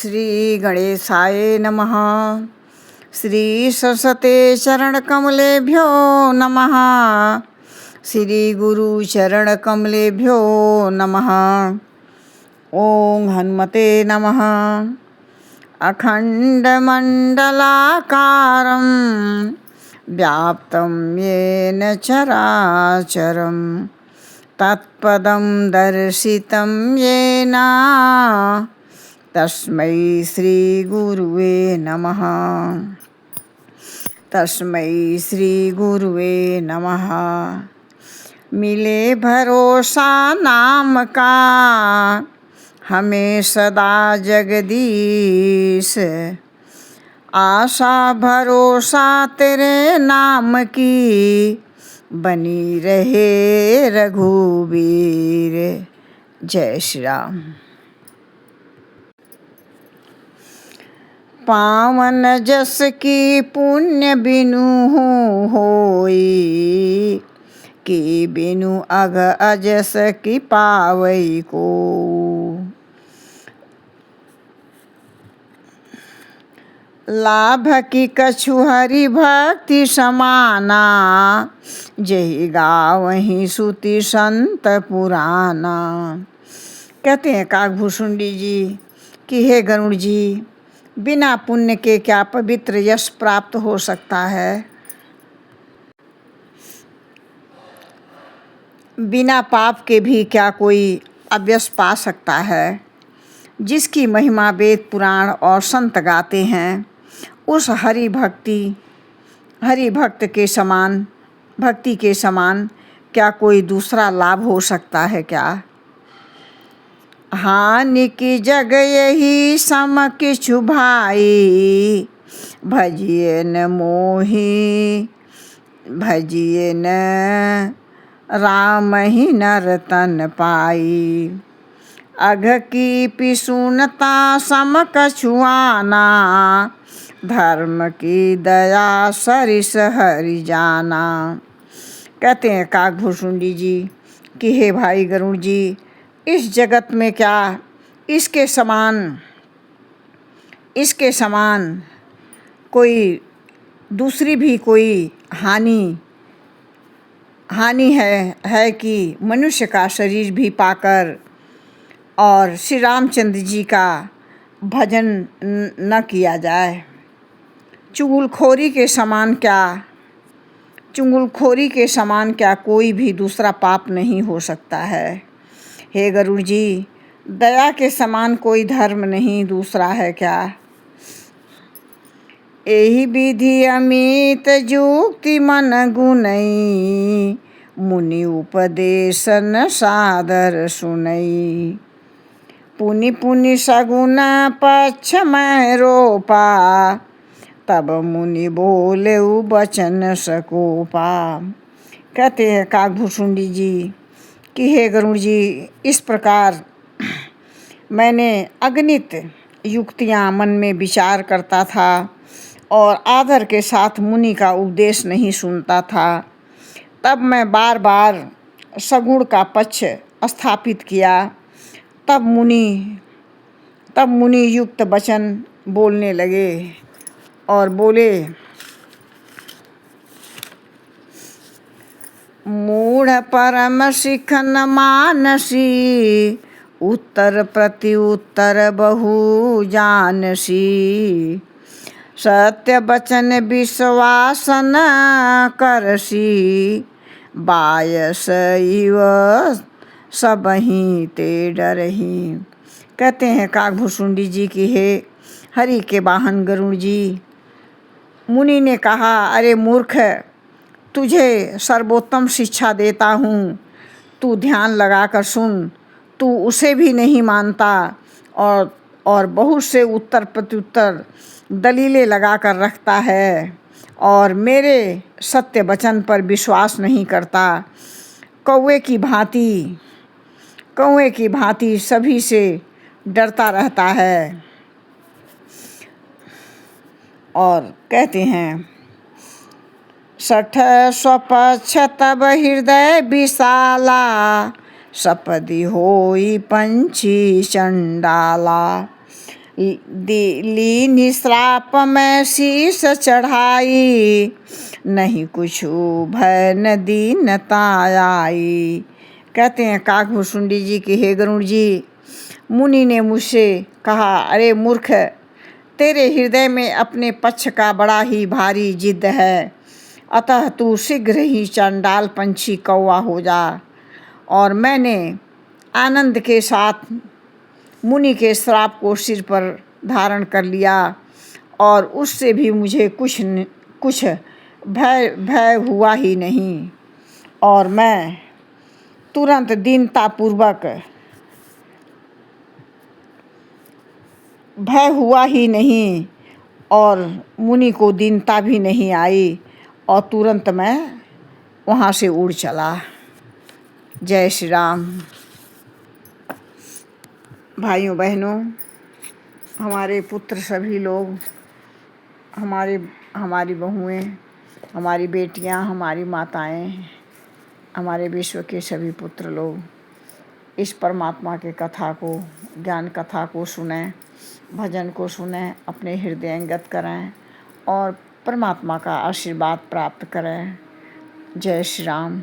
श्री गणेशाय नमः। श्री सरस्वते चरणकमलेभ्यो नमः। श्री गुरु चरणकमलेभ्यो नमः। ओम हनुमते नमः। अखंडमंडलाकारं व्याप्तं येन चराचरं तत्पदं दर्शितं येन तस्मै श्री गुरुवे नमः। तस्मै श्री गुरुवे नमः। मिले भरोसा नाम का हमें सदा जगदीश, आशा भरोसा तेरे नाम की बनी रहे रघुवीर। जय श्री राम। पावन जस की पुण्य बिनु होई, कि बिनु अघ अजस की पावई को। लाभ की कछु हरि भक्ति समाना, जही गावहीं श्रुति संत पुराना। कहते हैं काकभूषुंडी जी कि हे गरुड़ जी, बिना पुण्य के क्या पवित्र यश प्राप्त हो सकता है? बिना पाप के भी क्या कोई अव्यस पा सकता है? जिसकी महिमा वेद पुराण और संत गाते हैं, उस हरि भक्त के समान, भक्ति के समान क्या कोई दूसरा लाभ हो सकता है क्या? हानि की जग यही सम किछु भाई, भजिए न मोही भजिए न राम ही नर तन पाई। अघ की पिसुनता सम कछुआना, धर्म की दया सरिस हरि जाना। कहते हैं काकभूषुंडी जी कि हे भाई गरुड़ जी, इस जगत में क्या इसके समान कोई दूसरी भी कोई हानि है कि मनुष्य का शरीर भी पाकर और श्री रामचंद्र जी का भजन न किया जाए। चुगलखोरी के समान क्या कोई भी दूसरा पाप नहीं हो सकता है। हे गरुड़ जी, दया के समान कोई धर्म नहीं दूसरा है क्या? एहि विधि अमित जुक्ति मन गुनई, मुनि उपदेशन सादर सुनई। पुनि पुनि सगुन पक्ष में रोपा, तब मुनि बोले बचन सकोपा। कहते हैं काकभूषुंडी जी कि हे गरुड़ जी, इस प्रकार मैंने अगणित युक्तियाँ मन में विचार करता था और आदर के साथ मुनि का उपदेश नहीं सुनता था। तब मैं बार बार सगुण का पक्ष स्थापित किया। तब मुनि युक्त वचन बोलने लगे और बोले, मूढ़ परम सिखन मानसी, उत्तर प्रति उत्तर बहु जानसी। सत्य वचन विश्वास न करसी, बायस इव सबहीं ते डरहीं। कहते हैं काकभूषुंडी जी की हे हरि के वाहन गरुड़ जी, मुनि ने कहा, अरे मूर्ख, तुझे सर्वोत्तम शिक्षा देता हूँ, तू ध्यान लगाकर सुन। तू उसे भी नहीं मानता और बहुत से उत्तर प्रत्युत्तर दलीलें लगाकर रखता है और मेरे सत्य वचन पर विश्वास नहीं करता। कौवे की भांति सभी से डरता रहता है। और कहते हैं, सठ स्वपक्ष तब हृदय विशाला, सपदि होई पंछी चंडाला। ली निश्राप में शीश चढ़ाई, नहीं कुछ भय न दीनता आई। कहते हैं काकभुसुंडी जी कि हे गरुड़ जी, मुनि ने मुझसे कहा, अरे मूर्ख, तेरे हृदय में अपने पक्ष का बड़ा ही भारी जिद है, अतः तू शीघ्र ही चंडाल पंछी कौवा हो जा। और मैंने आनंद के साथ मुनि के श्राप को सिर पर धारण कर लिया, और उससे भी मुझे कुछ भय हुआ ही नहीं, और मैं तुरंत दीनतापूर्वक भय हुआ ही नहीं, और मुनि को दीनता भी नहीं आई, और तुरंत मैं वहाँ से उड़ चला। जय श्री राम। भाइयों बहनों, हमारे पुत्र सभी लोग, हमारी बहुएं, हमारी बेटियां, हमारी माताएं, हमारे विश्व के सभी पुत्र लोग इस परमात्मा के कथा को, ज्ञान कथा को सुनें, भजन को सुनें, अपने हृदयंगत करें और परमात्मा का आशीर्वाद प्राप्त करें। जय श्री राम।